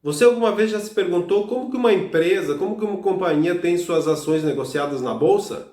Você alguma vez já se perguntou como que uma empresa, como que uma companhia tem suas ações negociadas na bolsa?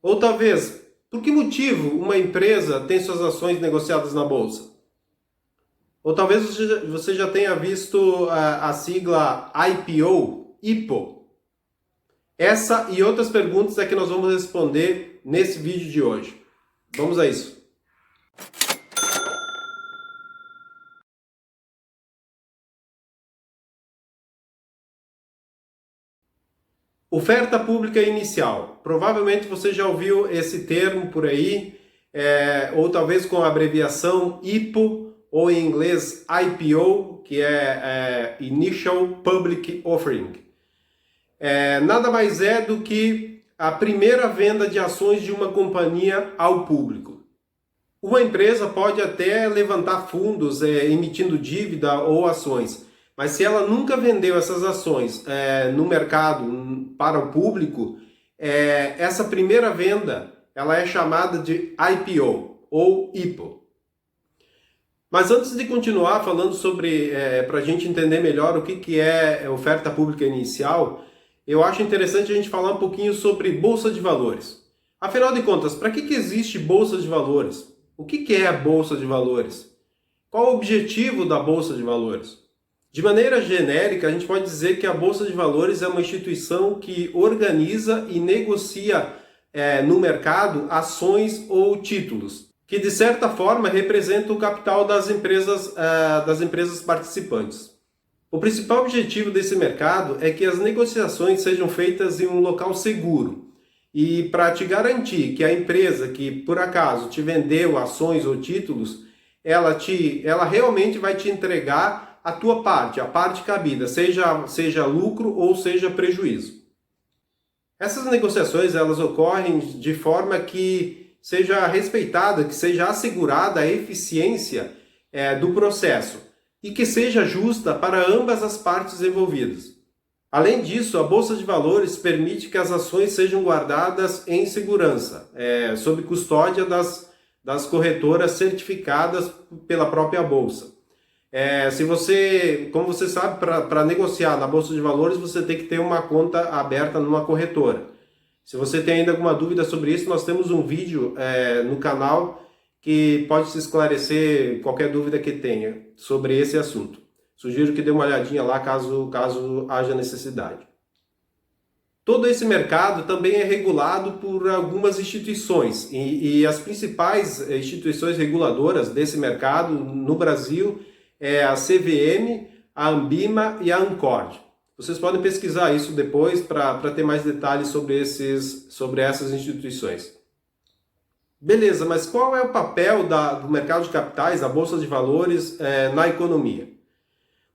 Ou talvez, por que motivo uma empresa tem suas ações negociadas na bolsa? Ou talvez você já tenha visto a sigla IPO. Essa e outras perguntas é que nós vamos responder nesse vídeo de hoje. Vamos a isso. Oferta pública inicial. Provavelmente você já ouviu esse termo por aí, ou talvez com a abreviação IPO, ou em inglês IPO, que é Initial Public Offering. Nada mais é do que a primeira venda de ações de uma companhia ao público. Uma empresa pode até levantar fundos emitindo dívida ou ações, mas se ela nunca vendeu essas ações no mercado para o público, essa primeira venda ela é chamada de IPO ou IPO. Mas antes de continuar falando sobre, para a gente entender melhor o que é oferta pública inicial, eu acho interessante a gente falar um pouquinho sobre bolsa de valores. Afinal de contas, para que existe bolsa de valores? O que é a bolsa de valores? Qual o objetivo da bolsa de valores? De maneira genérica, a gente pode dizer que a bolsa de valores é uma instituição que organiza e negocia no mercado ações ou títulos, que de certa forma representam o capital das empresas participantes. O principal objetivo desse mercado é que as negociações sejam feitas em um local seguro. E para te garantir que a empresa que por acaso te vendeu ações ou títulos, ela realmente vai te entregar a tua parte, a parte cabida, seja lucro ou seja prejuízo. Essas negociações elas ocorrem de forma que seja respeitada, que seja assegurada a eficiência do processo e que seja justa para ambas as partes envolvidas. Além disso, a Bolsa de Valores permite que as ações sejam guardadas em segurança, sob custódia das corretoras certificadas pela própria Bolsa. Como você sabe, para negociar na Bolsa de Valores, você tem que ter uma conta aberta numa corretora. Se você tem ainda alguma dúvida sobre isso, nós temos um vídeo no canal que pode te esclarecer qualquer dúvida que tenha sobre esse assunto. Sugiro que dê uma olhadinha lá caso haja necessidade. Todo esse mercado também é regulado por algumas instituições e as principais instituições reguladoras desse mercado no Brasil é a CVM, a Anbima e a Ancord. Vocês podem pesquisar isso depois para ter mais detalhes sobre essas instituições. Beleza, mas qual é o papel do mercado de capitais, da Bolsa de Valores na economia?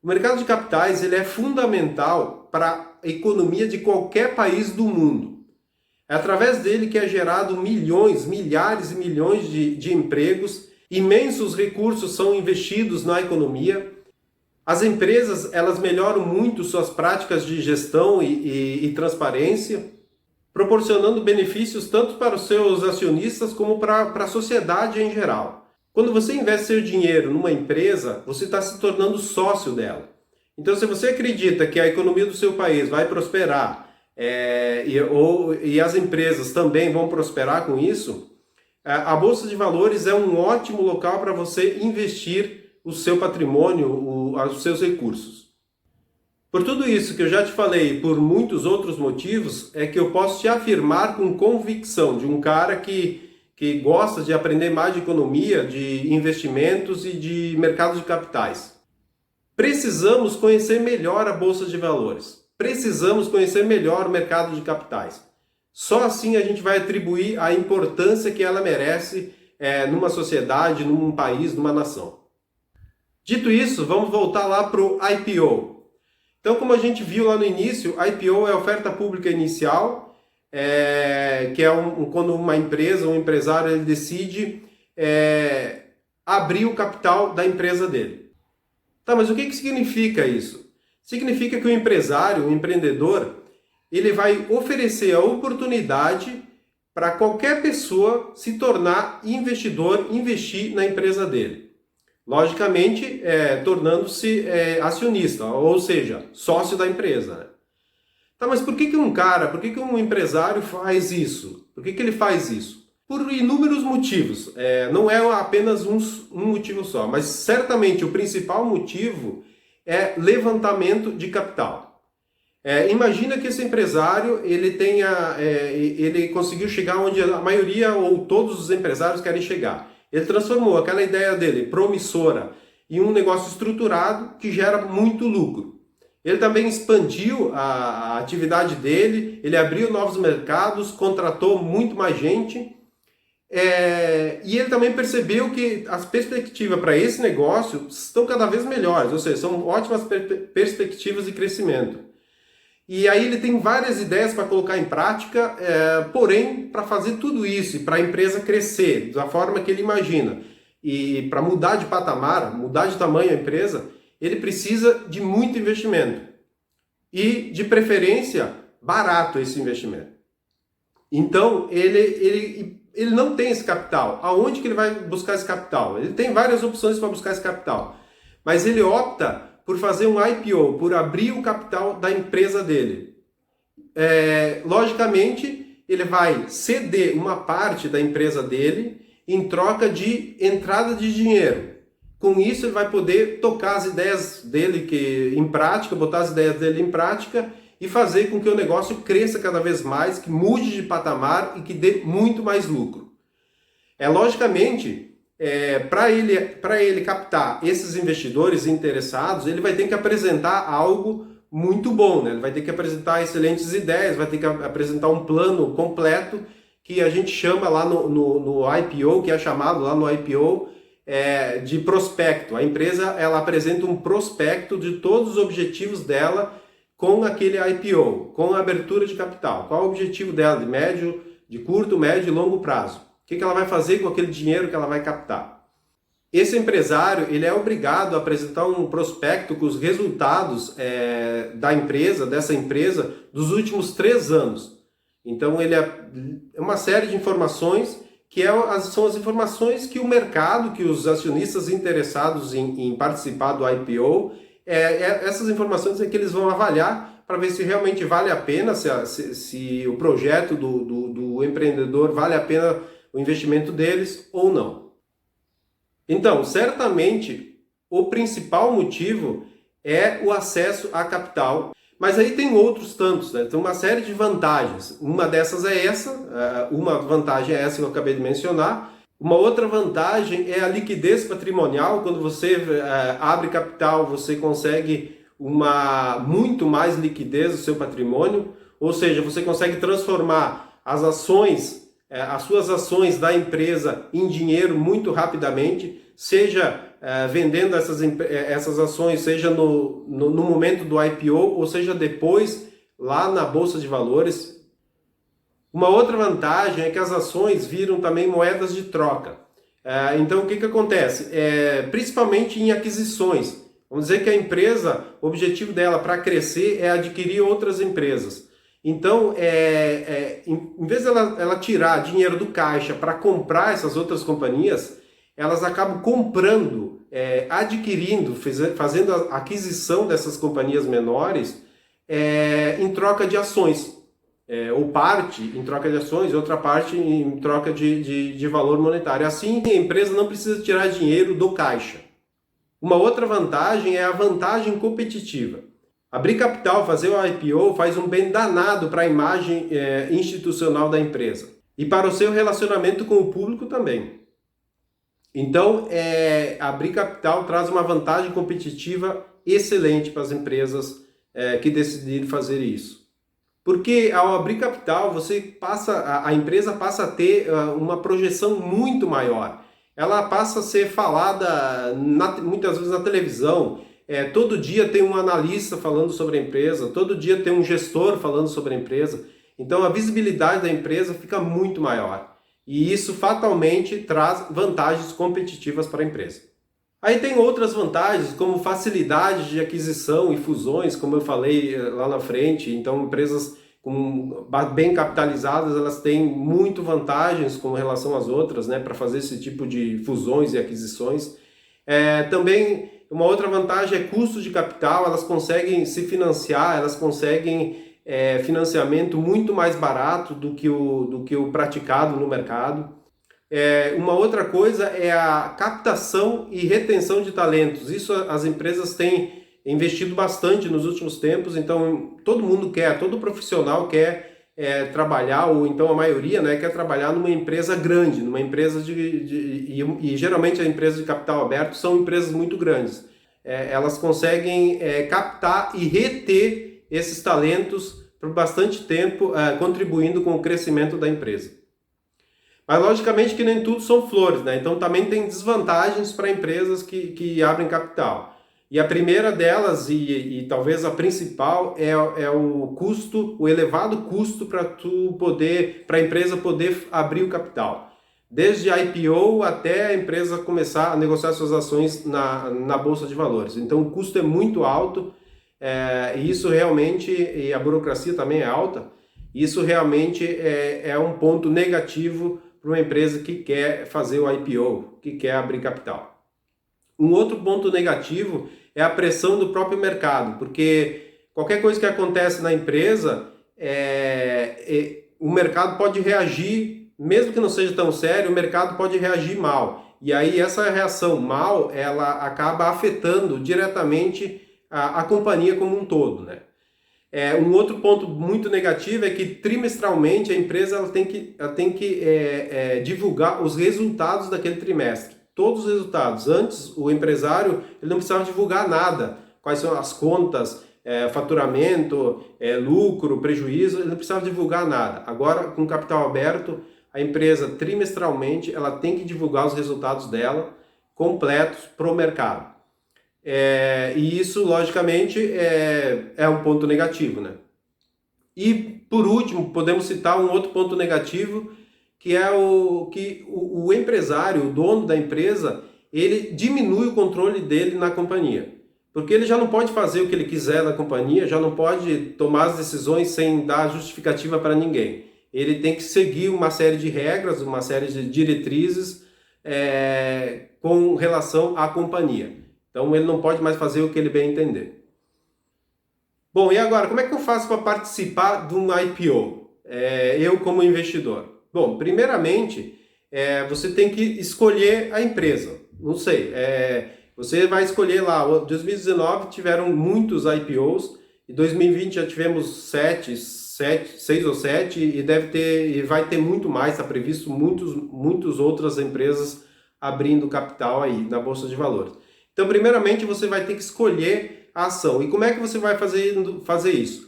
O mercado de capitais ele é fundamental para a economia de qualquer país do mundo. É através dele que é gerado milhões, milhares e milhões de empregos, imensos recursos são investidos na economia. As empresas elas melhoram muito suas práticas de gestão e transparência, proporcionando benefícios tanto para os seus acionistas como para a sociedade em geral. Quando você investe seu dinheiro numa empresa, você está se tornando sócio dela. Então, se você acredita que a economia do seu país vai prosperar e as empresas também vão prosperar com isso, a Bolsa de Valores é um ótimo local para você investir o seu patrimônio, os seus recursos. Por tudo isso que eu já te falei e por muitos outros motivos, é que eu posso te afirmar com convicção de um cara que gosta de aprender mais de economia, de investimentos e de mercado de capitais. Precisamos conhecer melhor a Bolsa de Valores. Precisamos conhecer melhor o mercado de capitais. Só assim a gente vai atribuir a importância que ela merece numa sociedade, num país, numa nação. Dito isso, vamos voltar lá para o IPO. Então, como a gente viu lá no início, IPO é a oferta pública inicial, que é quando uma empresa, um empresário, ele decide abrir o capital da empresa dele. Tá, mas o que significa isso? Significa que o empresário, o empreendedor, ele vai oferecer a oportunidade para qualquer pessoa se tornar investidor, investir na empresa dele. Logicamente, tornando-se acionista, ou seja, sócio da empresa, né? Tá, mas por que um empresário faz isso? Por que ele faz isso? Por inúmeros motivos. Não é apenas um motivo só, mas certamente o principal motivo é levantamento de capital. Imagina que esse empresário ele conseguiu chegar onde a maioria ou todos os empresários querem chegar. Ele transformou aquela ideia dele promissora em um negócio estruturado que gera muito lucro. Ele também expandiu a atividade dele, ele abriu novos mercados, contratou muito mais gente, e ele também percebeu que as perspectivas para esse negócio estão cada vez melhores, ou seja, são ótimas perspectivas de crescimento. E aí ele tem várias ideias para colocar em prática, porém, para fazer tudo isso e para a empresa crescer da forma que ele imagina, e para mudar de patamar, mudar de tamanho a empresa, ele precisa de muito investimento e, de preferência, barato esse investimento. Então, ele não tem esse capital. Aonde que ele vai buscar esse capital? Ele tem várias opções para buscar esse capital, mas ele opta por fazer um IPO, por abrir o capital da empresa dele. Logicamente, ele vai ceder uma parte da empresa dele em troca de entrada de dinheiro. Com isso, ele vai poder tocar as ideias dele em prática, botar as ideias dele em prática e fazer com que o negócio cresça cada vez mais, que mude de patamar e que dê muito mais lucro. Logicamente, para ele captar esses investidores interessados, ele vai ter que apresentar algo muito bom, né? Ele vai ter que apresentar excelentes ideias, vai ter que apresentar um plano completo que a gente chama lá no IPO, que é chamado lá no IPO, de prospecto. A empresa ela apresenta um prospecto de todos os objetivos dela com aquele IPO, com a abertura de capital. Qual é o objetivo dela de curto, médio e longo prazo? O que ela vai fazer com aquele dinheiro que ela vai captar? Esse empresário ele é obrigado a apresentar um prospecto com os resultados dessa empresa dos últimos 3 anos. Então ele é uma série de informações que são as informações que o mercado, que os acionistas interessados em participar do IPO, essas informações que eles vão avaliar para ver se realmente vale a pena, se o projeto do empreendedor vale a pena o investimento deles ou não. Então, certamente, o principal motivo é o acesso a capital. Mas aí tem outros tantos, né? Tem uma série de vantagens. Uma dessas é essa, uma vantagem é essa que eu acabei de mencionar. Uma outra vantagem é a liquidez patrimonial. Quando você abre capital, você consegue muito mais liquidez do seu patrimônio, ou seja, você consegue transformar as suas ações da empresa em dinheiro muito rapidamente, seja vendendo essas ações, seja no momento do IPO, ou seja depois, lá na Bolsa de Valores. Uma outra vantagem é que as ações viram também moedas de troca. Então, o que acontece? Principalmente em aquisições. Vamos dizer que a empresa, o objetivo dela para crescer é adquirir outras empresas. Então, em vez de ela tirar dinheiro do caixa para comprar essas outras companhias, elas acabam comprando, adquirindo, fazendo a aquisição dessas companhias menores em troca de ações. Ou parte em troca de ações, outra parte em troca de valor monetário. Assim, a empresa não precisa tirar dinheiro do caixa. Uma outra vantagem é a vantagem competitiva. Abrir capital, fazer o IPO faz um bem danado para a imagem institucional da empresa e para o seu relacionamento com o público também. Então, abrir capital traz uma vantagem competitiva excelente para as empresas que decidirem fazer isso. Porque ao abrir capital, a empresa passa a ter uma projeção muito maior. Ela passa a ser falada muitas vezes na televisão. Todo dia tem um analista falando sobre a empresa, todo dia tem um gestor falando sobre a empresa. Então a visibilidade da empresa fica muito maior. E isso fatalmente traz vantagens competitivas para a empresa. Aí tem outras vantagens, como facilidade de aquisição e fusões, como eu falei lá na frente. Então, empresas bem capitalizadas, elas têm muito vantagens com relação às outras, né, para fazer esse tipo de fusões e aquisições. Também uma outra vantagem é custo de capital, elas conseguem se financiar, elas conseguem financiamento muito mais barato do que o praticado no mercado. Uma outra coisa é a captação e retenção de talentos. Isso as empresas têm investido bastante nos últimos tempos, então todo mundo quer, todo profissional quer trabalhar, ou então a maioria, né, quer trabalhar numa empresa grande, numa empresa e geralmente as empresas de capital aberto são empresas muito grandes. Elas conseguem captar e reter esses talentos por bastante tempo, contribuindo com o crescimento da empresa. Mas logicamente que nem tudo são flores, né? Então também tem desvantagens para empresas que abrem capital. E a primeira delas, e talvez a principal, é o custo, o elevado custo para a empresa poder abrir o capital. Desde a IPO até a empresa começar a negociar suas ações na Bolsa de Valores. Então o custo é muito alto, e isso realmente, e a burocracia também é alta, isso realmente é um ponto negativo para uma empresa que quer fazer o IPO, que quer abrir capital. Um outro ponto negativo é a pressão do próprio mercado, porque qualquer coisa que acontece na empresa, o mercado pode reagir, mesmo que não seja tão sério, o mercado pode reagir mal. E aí essa reação mal, ela acaba afetando diretamente a companhia como um todo, né? Um outro ponto muito negativo é que trimestralmente a empresa ela tem que divulgar os resultados daquele trimestre. Todos os resultados. Antes, o empresário ele não precisava divulgar nada. Quais são as contas, faturamento, lucro, prejuízo, ele não precisava divulgar nada. Agora, com capital aberto, a empresa trimestralmente ela tem que divulgar os resultados dela completos para o mercado. E isso, logicamente, é um ponto negativo, né? E, por último, podemos citar um outro ponto negativo, que é o empresário, o dono da empresa, ele diminui o controle dele na companhia. Porque ele já não pode fazer o que ele quiser na companhia, já não pode tomar as decisões sem dar justificativa para ninguém. Ele tem que seguir uma série de regras, uma série de diretrizes com relação à companhia. Então ele não pode mais fazer o que ele bem entender. Bom, e agora, como é que eu faço para participar de um IPO? Eu como investidor. Bom, primeiramente, você tem que escolher a empresa. Não sei, você vai escolher lá, em 2019 tiveram muitos IPOs, em 2020 já tivemos 6 ou 7, e vai ter muito mais, está previsto muitas outras empresas abrindo capital aí na Bolsa de Valores. Então, primeiramente, você vai ter que escolher a ação. E como é que você vai fazer isso?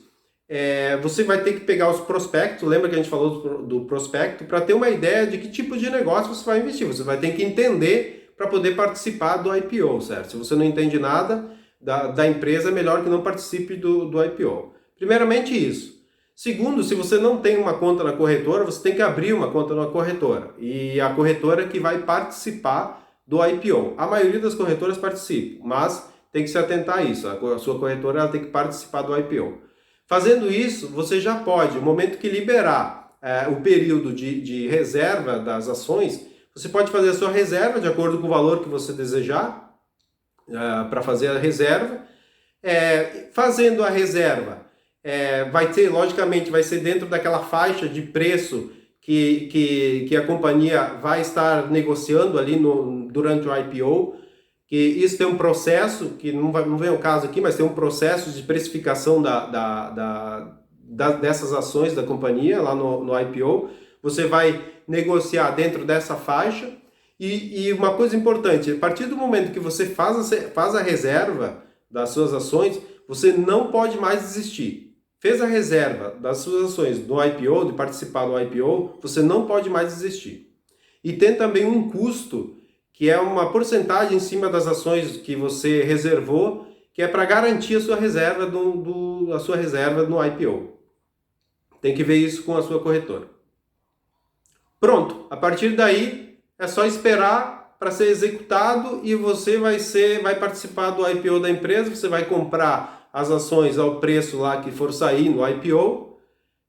Você vai ter que pegar os prospectos, lembra que a gente falou do prospecto, para ter uma ideia de que tipo de negócio você vai investir. Você vai ter que entender para poder participar do IPO, certo? Se você não entende nada da empresa, é melhor que não participe do IPO. Primeiramente isso. Segundo, se você não tem uma conta na corretora, você tem que abrir uma conta na corretora. E a corretora que vai participar do IPO. A maioria das corretoras participa, mas tem que se atentar a isso. A sua corretora ela tem que participar do IPO. Fazendo isso, você já pode, no momento que liberar o período de reserva das ações, você pode fazer a sua reserva de acordo com o valor que você desejar para fazer a reserva. Fazendo a reserva, logicamente, vai ser dentro daquela faixa de preço que a companhia vai estar negociando ali durante o IPO, que isso tem um processo, que não vem ao caso aqui, mas tem um processo de precificação dessas ações da companhia lá no IPO. Você vai negociar dentro dessa faixa, e uma coisa importante, a partir do momento que você faz a reserva das suas ações, você não pode mais desistir. Fez a reserva das suas ações no IPO, de participar do IPO, você não pode mais desistir. E tem também um custo, que é uma porcentagem em cima das ações que você reservou, que é para garantir a sua reserva a sua reserva no IPO. Tem que ver isso com a sua corretora. Pronto, a partir daí é só esperar para ser executado e você vai participar do IPO da empresa, você vai comprar as ações ao preço lá que for sair no IPO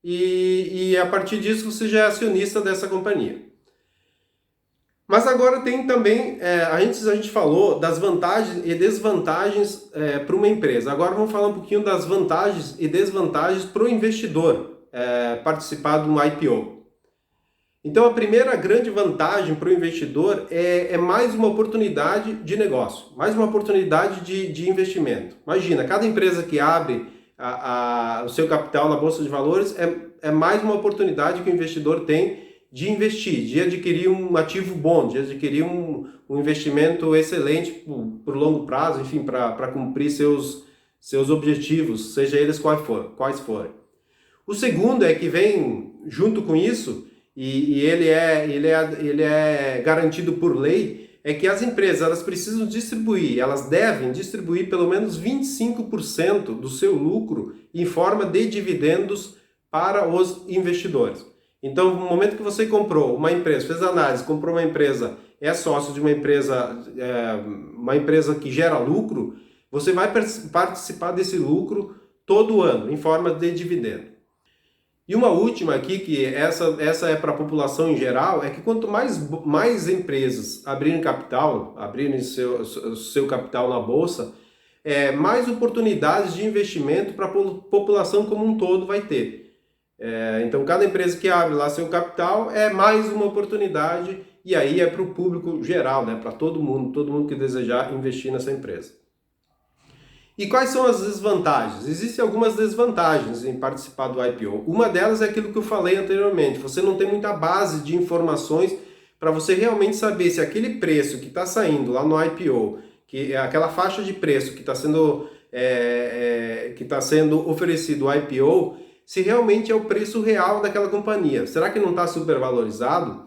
e a partir disso você já é acionista dessa companhia. Mas agora tem também, antes a gente falou das vantagens e desvantagens para uma empresa. Agora vamos falar um pouquinho das vantagens e desvantagens para o investidor participar de um IPO. Então a primeira grande vantagem para o investidor é mais uma oportunidade de negócio, mais uma oportunidade de investimento. Imagina, cada empresa que abre o seu capital na Bolsa de Valores é mais uma oportunidade que o investidor tem de investir, de adquirir um ativo bom, de adquirir um investimento excelente por longo prazo, enfim, para cumprir seus objetivos, seja eles quais forem. O segundo é que vem junto com isso, e ele é garantido por lei, é que as empresas elas precisam distribuir, elas devem distribuir pelo menos 25% do seu lucro em forma de dividendos para os investidores. Então, no momento que você comprou uma empresa, fez análise, comprou uma empresa, é sócio de uma empresa que gera lucro, você vai participar desse lucro todo ano, em forma de dividendo. E uma última aqui, que essa é para a população em geral, é que quanto mais empresas abrirem capital, abrirem seu capital na Bolsa, mais oportunidades de investimento para a população como um todo vai ter. Então, cada empresa que abre lá seu capital é mais uma oportunidade, e aí é para o público geral, né? Para todo mundo que desejar investir nessa empresa. E quais são as desvantagens? Existem algumas desvantagens em participar do IPO. Uma delas é aquilo que eu falei anteriormente, você não tem muita base de informações para você realmente saber se aquele preço que está saindo lá no IPO, que é aquela faixa de preço que está sendo oferecido o IPO, se realmente é o preço real daquela companhia. Será que não está supervalorizado?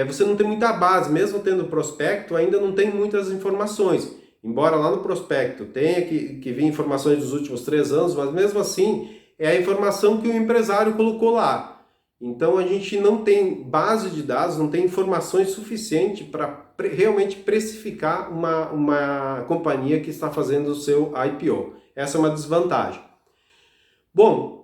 Você não tem muita base, mesmo tendo prospecto, ainda não tem muitas informações. Embora lá no prospecto tenha que vir informações dos últimos 3 anos, mas mesmo assim é a informação que o empresário colocou lá. Então a gente não tem base de dados, não tem informações suficientes para realmente precificar uma companhia que está fazendo o seu IPO. Essa é uma desvantagem. Bom,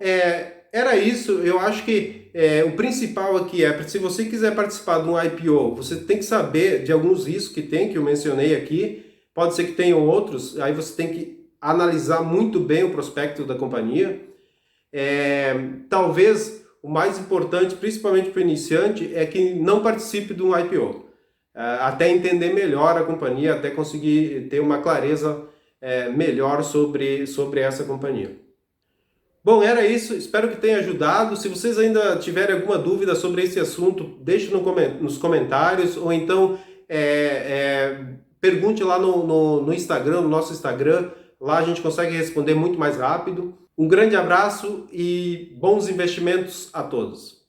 era isso. Eu acho que o principal aqui se você quiser participar de um IPO, você tem que saber de alguns riscos que eu mencionei aqui. Pode ser que tenham outros, aí você tem que analisar muito bem o prospecto da companhia. Talvez o mais importante, principalmente para o iniciante, é que não participe de um IPO. Até entender melhor a companhia, até conseguir ter uma clareza melhor sobre essa companhia. Bom, era isso, espero que tenha ajudado. Se vocês ainda tiverem alguma dúvida sobre esse assunto, deixe nos comentários, ou então pergunte lá no Instagram, no nosso Instagram, lá a gente consegue responder muito mais rápido. Um grande abraço e bons investimentos a todos!